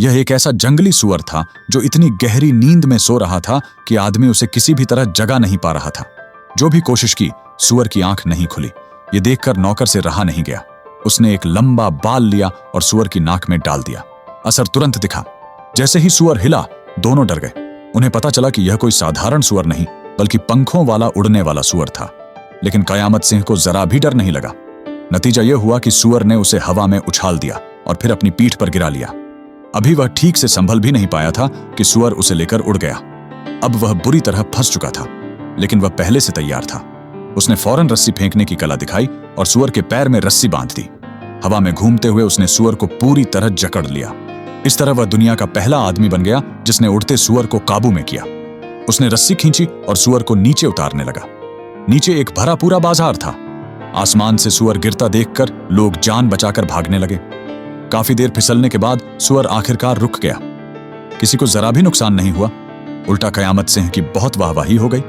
यह एक ऐसा जंगली सुअर था जो इतनी गहरी नींद में सो रहा था कि आदमी उसे किसी भी तरह जगा नहीं पा रहा था। जो भी कोशिश की, सुअर की आंख नहीं खुली। ये देखकर नौकर से रहा नहीं गया। उसने एक लंबा बाल लिया और सुअर की नाक में डाल दिया। असर तुरंत दिखा। जैसे ही सुअर हिला, दोनों डर गए। उन्हें पता चला कि यह कोई साधारण सुअर नहीं, बल्कि पंखों वाला उड़ने वाला सुअर था। लेकिन कयामत सिंह को जरा भी डर नहीं लगा। नतीजा यह हुआ कि सुअर ने उसे हवा में उछाल दिया और फिर अपनी पीठ पर गिरा लिया। अभी वह ठीक से संभल भी नहीं पाया था कि सुअर उसे लेकर उड़ गया। अब वह बुरी तरह फंस चुका था, लेकिन वह पहले से तैयार था। उसने फौरन रस्सी फेंकने की कला दिखाई और सुअर के पैर में रस्सी बांध दी। हवा में घूमते हुए उसने सुअर को पूरी तरह जकड़ लिया। इस तरह वह दुनिया का पहला आदमी बन गया जिसने उड़ते सुअर को काबू में किया। उसने रस्सी खींची और सुअर को नीचे उतारने लगा। नीचे एक भरा पूरा बाजार था। आसमान से सुअर गिरता देखकर लोग जान बचाकर भागने लगे। काफी देर फिसलने के बाद सुअर आखिरकार रुक गया। किसी को जरा भी नुकसान नहीं हुआ। उल्टा कयामत सिंह की बहुत वाहवाही हो गई।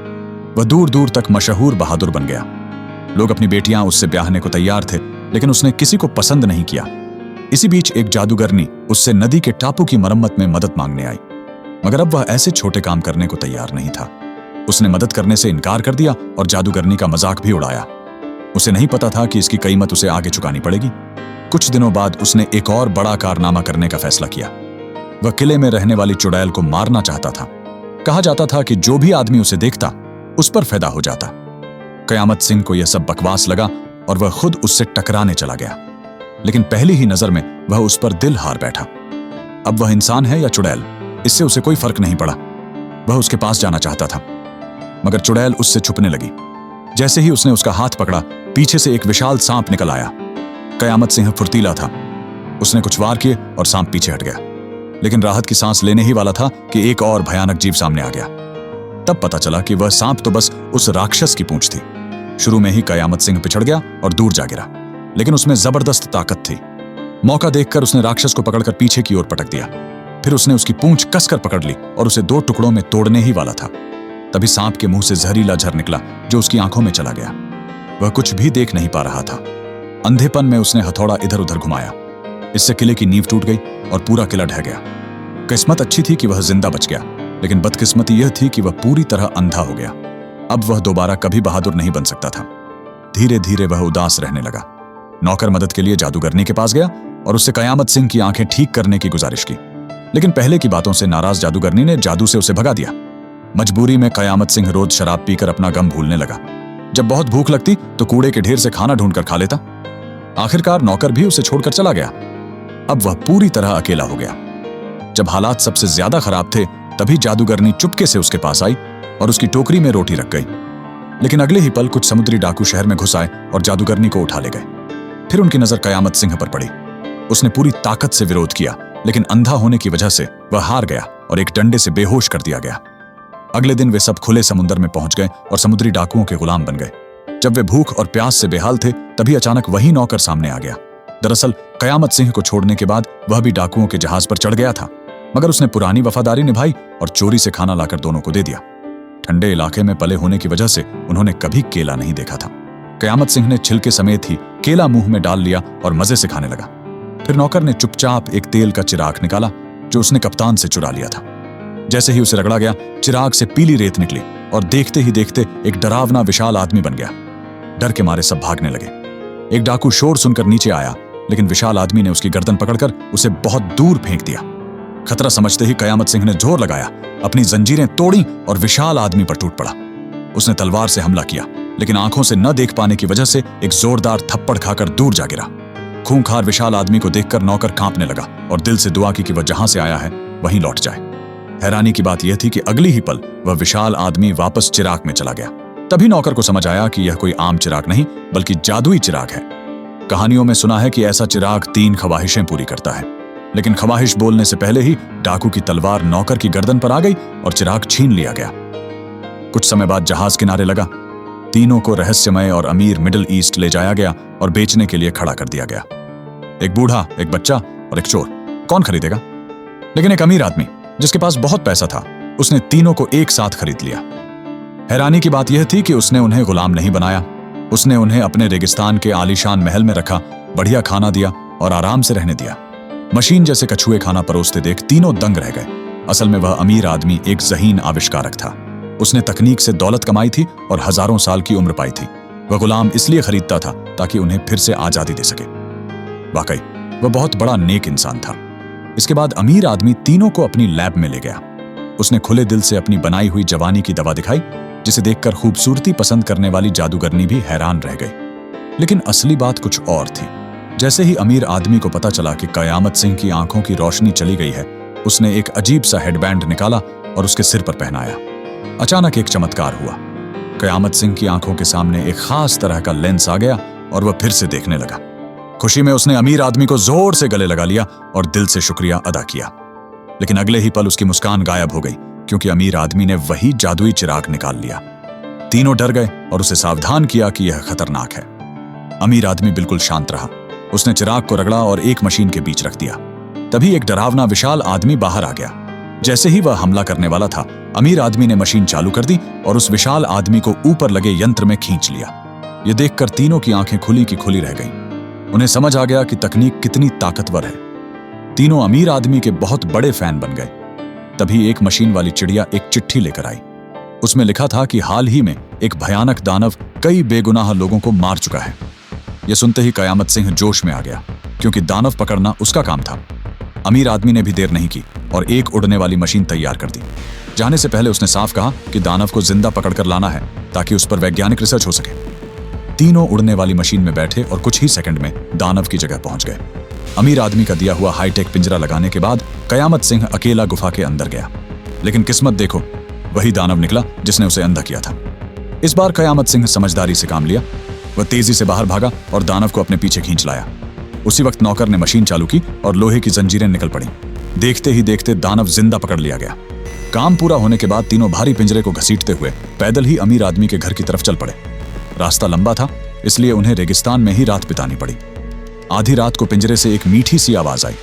वह दूर दूर तक मशहूर बहादुर बन गया। लोग अपनी बेटियां उससे ब्याहने को तैयार थे, लेकिन उसने किसी को पसंद नहीं किया। इसी बीच एक जादूगरनी उससे नदी के टापू की मरम्मत में मदद मांगने आई, मगर अब वह ऐसे छोटे काम करने को तैयार नहीं था। उसने मदद करने से इनकार कर दिया और जादूगरनी का मजाक भी उड़ाया। उसे नहीं पता था कि इसकी कीमत उसे आगे चुकानी पड़ेगी। कुछ दिनों बाद उसने एक और बड़ा कारनामा करने का फैसला किया। वह किले में रहने वाली चुड़ैल को मारना चाहता था। कहा जाता था कि जो भी आदमी उसे देखता, उस पर फैदा हो जाता। कयामत सिंह को यह सब बकवास लगा और वह खुद उससे टकराने चला गया। लेकिन पहली ही नजर में वह उस पर दिल हार बैठा। अब वह इंसान है या चुड़ैल, इससे उसे कोई फर्क नहीं पड़ा। वह उसके पास जाना चाहता था, मगर चुड़ैल उससे छुपने लगी। जैसे ही उसने उसका हाथ पकड़ा, पीछे से एक विशाल सांप निकल आया। कयामत सिंह फुर्तीला था। उसने कुछ वार किए और सांप पीछे हट गया। लेकिन राहत की सांस लेने ही वाला था कि एक और भयानक जीव सामने आ गया। तब पता चला कि वह सांप तो बस उस राक्षस की पूंछ थी। शुरू में ही कयामत सिंह पिछड़ गया और दूर जा गिरा, लेकिन उसमें जबरदस्त ताकत थी। मौका देखकर उसने राक्षस को पकड़कर पीछे की ओर पटक दिया। फिर उसने उसकी पूंछ कसकर पकड़ ली और उसे 2 टुकड़ों में तोड़ने ही वाला था। तभी सांप के मुंह से जहरीला झर निकला जो उसकी आंखों में चला गया। वह कुछ भी देख नहीं पा रहा था। अंधेपन में उसने हथौड़ा इधर उधर घुमाया। इससे किले की नींव टूट गई और पूरा किला ढह गया। किस्मत अच्छी थी कि वह जिंदा बच गया, लेकिन बदकिस्मती यह थी कि वह पूरी तरह अंधा हो गया। अब वह दोबारा कभी बहादुर नहीं बन सकता था। धीरे धीरे वह उदास रहने लगा। नौकर मदद के लिए जादूगरनी के पास गया और उससे कयामत सिंह की आंखें ठीक करने की गुजारिश की। लेकिन पहले की बातों से नाराज जादूगरनी ने जादू से उसे भगा दिया। मजबूरी में कयामत सिंह रोज शराब पीकर अपना गम भूलने लगा। जब बहुत भूख लगती तो कूड़े के ढेर से खाना ढूंढकर खा लेता। आखिरकार नौकर भी उसे छोड़कर चला गया। अब वह पूरी तरह अकेला हो गया। जब हालात सबसे ज्यादा खराब थे, तभी जादूगरनी चुपके से उसके पास आई और उसकी टोकरी में रोटी रख गई। लेकिन अगले ही पल कुछ समुद्री डाकू शहर में घुस आए और जादूगरनी को उठा ले गए। फिर उनकी नजर कयामत सिंह पर पड़ी। उसने पूरी ताकत से विरोध किया, लेकिन अंधा होने की वजह से वह हार गया और एक डंडे से बेहोश कर दिया गया। अगले दिन वे सब खुले समुद्र में पहुंच गए और समुद्री डाकुओं के गुलाम बन गए। जब वे भूख और प्यास से बेहाल थे, तभी अचानक वही नौकर सामने आ गया। दरअसल कयामत सिंह को छोड़ने के बाद वह भी डाकुओं के जहाज पर चढ़ गया था, मगर उसने पुरानी वफादारी निभाई और चोरी से खाना लाकर दोनों को दे दिया। ठंडे इलाके में पले होने की वजह से उन्होंने कभी केला नहीं देखा था। कयामत सिंह ने छिलके समेत ही केला मुंह में डाल लिया और मजे से खाने लगा। फिर नौकर ने चुपचाप एक तेल का चिराग निकाला जो उसने कप्तान से चुरा लिया था। जैसे ही उसे रगड़ा गया, चिराग से पीली रेत निकली और देखते ही देखते एक डरावना विशाल आदमी बन गया। डर के मारे सब भागने लगे। एक डाकू शोर सुनकर नीचे आया, लेकिन विशाल आदमी ने उसकी गर्दन पकड़कर उसे बहुत दूर फेंक दिया। खतरा समझते ही कयामत सिंह ने जोर लगाया, अपनी जंजीरें तोड़ी और विशाल आदमी पर टूट पड़ा। उसने तलवार से हमला किया, लेकिन आंखों से न देख पाने की वजह से एक जोरदार थप्पड़ खाकर दूर जा गिरा। खूंखार विशाल आदमी को देखकर नौकर कांपने लगा और दिल से दुआ की कि वह जहां से आया है वहीं लौट जाए। हैरानी की बात यह थी कि अगली ही पल वह विशाल आदमी वापस चिराग में चला गया। तभी नौकर को समझ आया कि यह कोई आम चिराग नहीं, बल्कि जादुई चिराग है। कहानियों में सुना है कि ऐसा चिराग 3 ख्वाहिशें पूरी करता है, लेकिन ख्वाहिश बोलने से पहले ही डाकू की तलवार नौकर की गर्दन पर आ गई और चिराग छीन लिया गया। कुछ समय बाद जहाज किनारे लगा। तीनों को रहस्यमय और अमीर मिडिल ईस्ट ले जाया गया और बेचने के लिए खड़ा कर दिया गया। एक बूढ़ा, एक बच्चा और एक चोर। कौन खरीदेगा? लेकिन एक अमीर आदमी जिसके पास बहुत पैसा था, उसने तीनों को एक साथ खरीद लिया। हैरानी की बात यह थी कि उसने उन्हें गुलाम नहीं बनाया। उसने उन्हें अपने रेगिस्तान के आलीशान महल में रखा, बढ़िया खाना दिया और आराम से रहने दिया। मशीन जैसे कछुए खाना परोसते देख तीनों दंग रह गए। असल में वह अमीर आदमी एक ज़हीन आविष्कारक था। उसने तकनीक से दौलत कमाई थी और हजारों साल की उम्र पाई थी। वह गुलाम इसलिए खरीदता था ताकि उन्हें फिर से आजादी दे सके। वाकई वह बहुत बड़ा नेक इंसान था। इसके बाद अमीर आदमी तीनों को अपनी लैब में ले गया। उसने खुले दिल से अपनी बनाई हुई जवानी की दवा दिखाई, जिसे देखकर खूबसूरती पसंद करने वाली जादूगरनी भी हैरान रह गई। लेकिन असली बात कुछ और थी। जैसे ही अमीर आदमी को पता चला कि कयामत सिंह की आंखों की रोशनी चली गई है, उसने एक अजीब सा हेडबैंड निकाला और उसके सिर पर पहनाया। अचानक एक चमत्कार हुआ। कयामत सिंह की आंखों के सामने एक खास तरह का लेंस आ गया और वह फिर से देखने लगा। खुशी में उसने अमीर आदमी को जोर से गले लगा लिया और दिल से शुक्रिया अदा किया। लेकिन अगले ही पल उसकी मुस्कान गायब हो गई, क्योंकि अमीर आदमी ने वही जादुई चिराग निकाल लिया। तीनों डर गए और उसे सावधान किया कि यह खतरनाक है। अमीर आदमी बिल्कुल शांत रहा। उसने चिराग को रगड़ा और एक मशीन के बीच रख दिया। तभी एक डरावना विशाल आदमी बाहर आ गया। जैसे ही वह हमला करने वाला था, अमीर आदमी ने मशीन चालू कर दी और उस विशाल आदमी को ऊपर लगे यंत्र में खींच लिया। यह देखकर तीनों की आंखें खुली की खुली रह गईं। उन्हें समझ आ गया कि तकनीक कितनी ताकतवर है। तीनों अमीर आदमी के बहुत बड़े फैन बन गए। तभी एक मशीन वाली चिड़िया एक चिट्ठी लेकर आई। उसमें लिखा था कि हाल ही में एक भयानक दानव कई बेगुनाह लोगों को मार चुका है। यह सुनते ही कयामत सिंह जोश में आ गया, क्योंकि दानव पकड़ना उसका काम था। अमीर आदमी ने भी देर नहीं की और एक उड़ने वाली मशीन तैयार कर दी। जाने से पहले उसने साफ कहा कि दानव को जिंदा पकड़कर लाना है ताकि उस पर वैज्ञानिक रिसर्च हो सके। तीनों उड़ने वाली मशीन में बैठे और कुछ ही सेकंड में दानव की जगह पहुंच गए। अमीर आदमी का दिया हुआ हाईटेक पिंजरा लगाने के बाद कयामत सिंह अकेला गुफा के अंदर गया। लेकिन किस्मत देखो, वही दानव निकला जिसने उसे अंधा किया था। इस बार कयामत सिंह समझदारी से काम लिया। वह तेजी से बाहर भागा और दानव को अपने पीछे खींच लाया। उसी वक्त नौकर ने मशीन चालू की और लोहे की जंजीरें निकल पड़ी। देखते ही देखते दानव जिंदा पकड़ लिया गया। काम पूरा होने के बाद तीनों भारी पिंजरे को घसीटते हुए पैदल ही अमीर आदमी के घर की तरफ चल पड़े। रास्ता लंबा था, इसलिए उन्हें रेगिस्तान में ही रात बितानी पड़ी। आधी रात को पिंजरे से एक मीठी सी आवाज आई।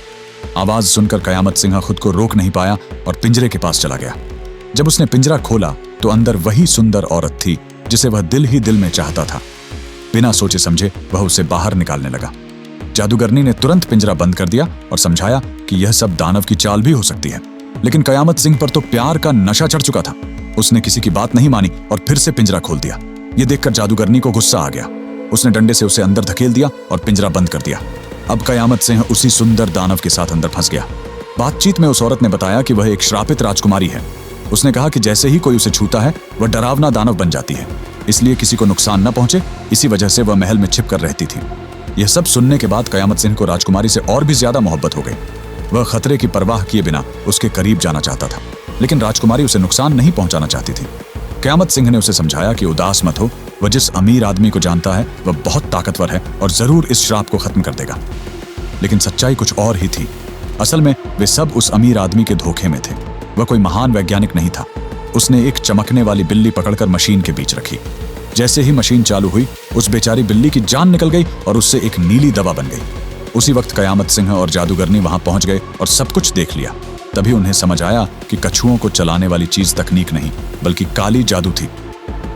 आवाज सुनकर कयामत सिंह खुद को रोक नहीं पाया और पिंजरे के पास चला गया। जब उसने पिंजरा खोला तो अंदर वही सुंदर औरत थी जिसे वह दिल ही दिल में चाहता था। बिना सोचे समझे वह उसे बाहर निकालने लगा। जादूगरनी ने तुरंत पिंजरा बंद कर दिया और समझाया कि यह सब दानव की चाल भी हो सकती है। लेकिन कयामत सिंह पर तो प्यार का नशा चढ़ चुका था। उसने किसी की बात नहीं मानी और फिर से पिंजरा खोल दिया। यह देखकर जादूगरनी को गुस्सा आ गया। उसने डंडे से उसे अंदर धकेल दिया और पिंजरा बंद कर दिया। अब कयामत सिंह उसी सुंदर दानव के साथ अंदर फंस गया। बातचीत में उस औरत ने बताया कि वह एक श्रापित राजकुमारी है। उसने कहा कि जैसे ही कोई उसे छूता है वह डरावना दानव बन जाती है, इसलिए किसी को नुकसान न पहुंचे, इसी वजह से वह महल में छिप कर रहती थी। यह सब सुनने के बाद कयामत सिंह को राजकुमारी से और भी ज्यादा मोहब्बत हो गई। वह खतरे की परवाह किए बिना उसके करीब जाना चाहता था, लेकिन राजकुमारी उसे नुकसान नहीं पहुंचाना चाहती थी। कयामत सिंह ने उसे समझाया कि उदास मत हो, वह जिस अमीर आदमी को जानता है वह बहुत ताकतवर है और जरूर इस श्राप को खत्म कर देगा। लेकिन सच्चाई कुछ और ही थी। असल में वे सब उस अमीर आदमी के धोखे में थे। वह कोई महान वैज्ञानिक नहीं था। उसने एक चमकने वाली बिल्ली पकड़कर मशीन के बीच रखी। जैसे ही मशीन चालू हुई, उस बेचारी बिल्ली की जान निकल गई और उससे एक नीली दवा बन गई। उसी वक्त कयामत सिंह और जादूगरनी वहां पहुंच गए और सब कुछ देख लिया। तभी उन्हें समझ आया कि कछुओं को चलाने वाली चीज तकनीक नहीं, बल्कि काली जादू थी।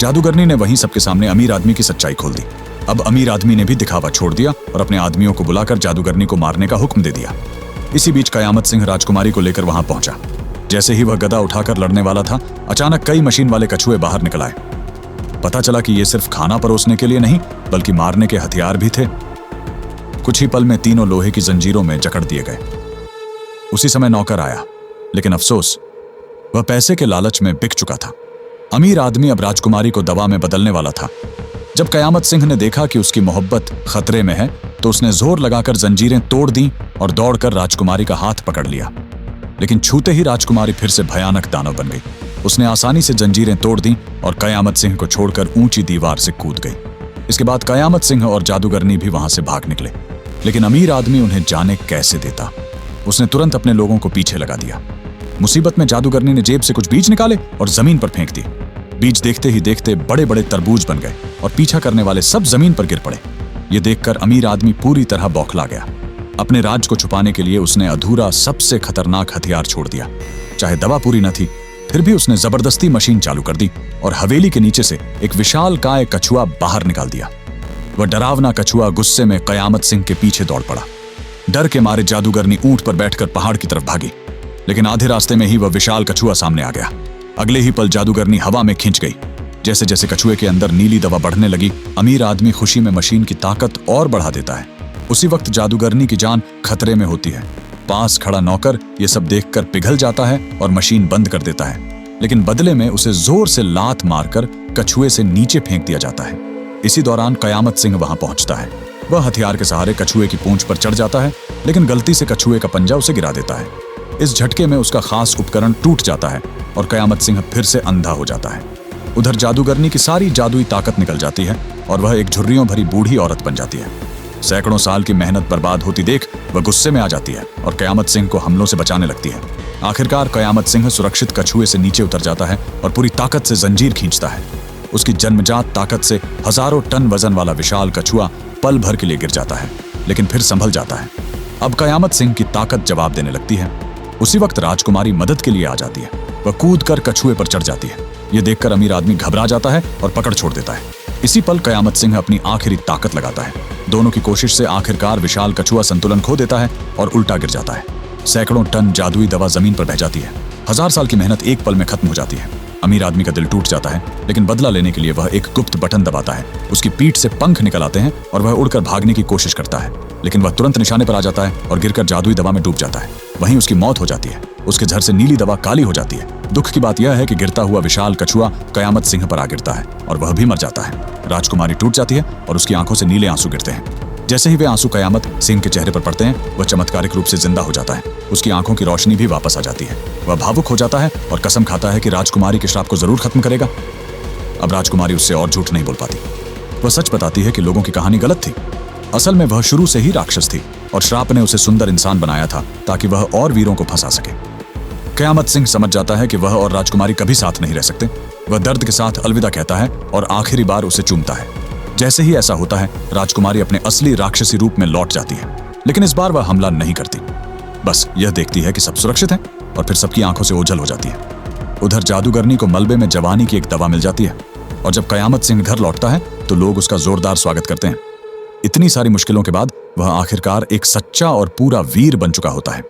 जादूगरनी ने वहीं सबके सामने अमीर आदमी की सच्चाई खोल दी। अब अमीर आदमी ने भी दिखावा छोड़ दिया और अपने आदमियों को बुलाकर जादूगरनी को मारने का हुक्म दे दिया। इसी बीच कयामत सिंह राजकुमारी को लेकर वहां पहुंचा। जैसे ही वह गदा उठाकर लड़ने वाला था, अचानक कई मशीन वाले कछुए बाहर निकल आए। पता चला कि ये सिर्फ खाना परोसने के लिए नहीं, बल्कि मारने के हथियार भी थे। कुछ ही पल में तीनों लोहे की जंजीरों में जकड़ दिए गए। उसी समय नौकर आया, लेकिन अफसोस, वह पैसे के लालच में बिक चुका था। अमीर आदमी अब राजकुमारी को दवा में बदलने वाला था। जब कयामत सिंह ने देखा कि उसकी मोहब्बत खतरे में है, तो उसने जोर लगाकर जंजीरें तोड़ दी और दौड़कर राजकुमारी का हाथ पकड़ लिया। लेकिन छूते ही राजकुमारी फिर से भयानक दानव बन गई। उसने आसानी से जंजीरें तोड़ दी और कयामत सिंह को छोड़कर ऊंची दीवार से कूद गई। इसके बाद कयामत सिंह और जादूगरनी भी वहां से भाग निकले, लेकिन अमीर आदमी उन्हें जाने कैसे देता। उसने तुरंत अपने लोगों को पीछे लगा दिया। मुसीबत में जादूगरनी ने जेब से कुछ बीज निकाले और जमीन पर फेंक दिए। बीज देखते ही देखते बड़े बड़े तरबूज बन गए और पीछा करने वाले सब जमीन पर गिर पड़े। ये देखकर अमीर आदमी पूरी तरह बौखला गया। अपने राज को छुपाने के लिए उसने अधूरा सबसे खतरनाक हथियार छोड़ दिया। चाहे दवा पूरी न थी, फिर भी उसने जबरदस्ती मशीन चालू कर दी और हवेली के नीचे से एक विशाल काय कछुआ बाहर निकाल दिया। वह डरावना कछुआ गुस्से में कयामत सिंह के पीछे दौड़ पड़ा। डर के मारे जादूगरनी ऊंट पर बैठकर पहाड़ की तरफ भागी, लेकिन आधे रास्ते में ही वह विशाल कछुआ सामने आ गया। अगले ही पल जादूगरनी हवा में खिंच गई। जैसे जैसे कछुए के अंदर नीली दवा बढ़ने लगी, अमीर आदमी खुशी में मशीन की ताकत और बढ़ा देता है। उसी वक्त जादूगरनी की जान खतरे में होती है। पास खड़ा नौकर ये सब देखकर पिघल जाता है और मशीन बंद कर देता है, लेकिन बदले में उसे जोर से लात मारकर कछुए से नीचे फेंक दिया जाता है। इसी दौरान कयामत सिंह वहां पहुंचता है। वह हथियार के सहारे कछुए की पूंछ पर चढ़ जाता है, लेकिन गलती से कछुए का पंजा उसे गिरा देता है। इस झटके में उसका खास उपकरण टूट जाता है और कयामत सिंह फिर से अंधा हो जाता है। उधर जादूगरनी की सारी जादुई ताकत निकल जाती है और वह एक झुर्रियों भरी बूढ़ी औरत बन जाती है। सैकड़ों साल की मेहनत बर्बाद होती देख वह गुस्से में आ जाती है और कयामत सिंह को हमलों से बचाने लगती है। आखिरकार कयामत सिंह सुरक्षित कछुए से नीचे उतर जाता है और पूरी ताकत से जंजीर खींचता है। उसकी जन्मजात ताकत से हजारों टन वजन वाला विशाल कछुआ पल भर के लिए गिर जाता है, लेकिन फिर संभल जाता है। अब कयामत सिंह की ताकत जवाब देने लगती है। उसी वक्त राजकुमारी मदद के लिए आ जाती है। वह कूद कर कछुए पर चढ़ जाती है। यह देखकर अमीर आदमी घबरा जाता है और पकड़ छोड़ देता है। इसी पल कयामत सिंह अपनी आखिरी ताकत लगाता है। दोनों की कोशिश से आखिरकार विशाल कछुआ संतुलन खो देता है और उल्टा गिर जाता है। सैकड़ों टन जादुई दवा जमीन पर बह जाती है। 1000 साल की मेहनत एक पल में खत्म हो जाती है। अमीर आदमी का दिल टूट जाता है, लेकिन बदला लेने के लिए वह एक गुप्त बटन दबाता है। उसकी पीठ से पंख निकल आते हैं और वह उड़कर भागने की कोशिश करता है, लेकिन वह तुरंत निशाने पर आ जाता है और गिरकर जादुई दवा में डूब जाता है। वहीं उसकी मौत हो जाती है। उसके झर से नीली दवा काली हो जाती है। दुख की बात यह है कि गिरता हुआ विशाल कछुआ कयामत सिंह पर आ गिरता है और वह भी मर जाता है। राजकुमारी टूट जाती है और उसकी आंखों से नीले आंसू गिरते हैं। जैसे ही वे आंसू कयामत सिंह के चेहरे पर पड़ते हैं, वह चमत्कारिक रूप से जिंदा हो जाता है। उसकी आंखों की रोशनी भी वापस आ जाती है। वह भावुक हो जाता है और कसम खाता है कि राजकुमारी के श्राप को जरूर खत्म करेगा। अब राजकुमारी उससे और झूठ नहीं बोल पाती। वह सच बताती है कि लोगों की कहानी गलत थी। असल में वह शुरू से ही राक्षस थी और श्राप ने उसे सुंदर इंसान बनाया था ताकि वह और वीरों को फंसा सके। कयामत सिंह समझ जाता है कि वह और राजकुमारी कभी साथ नहीं रह सकते। वह दर्द के साथ अलविदा कहता है और आखिरी बार उसे चूमता है। जैसे ही ऐसा होता है, राजकुमारी अपने असली राक्षसी रूप में लौट जाती है, लेकिन इस बार वह हमला नहीं करती। बस यह देखती है कि सब सुरक्षित है और फिर सबकी आंखों से ओझल हो जाती है। उधर जादूगरनी को मलबे में जवानी की एक दवा मिल जाती है और जब कयामत सिंह घर लौटता है तो लोग उसका जोरदार स्वागत करते हैं। इतनी सारी मुश्किलों के बाद वह आखिरकार एक सच्चा और पूरा वीर बन चुका होता है।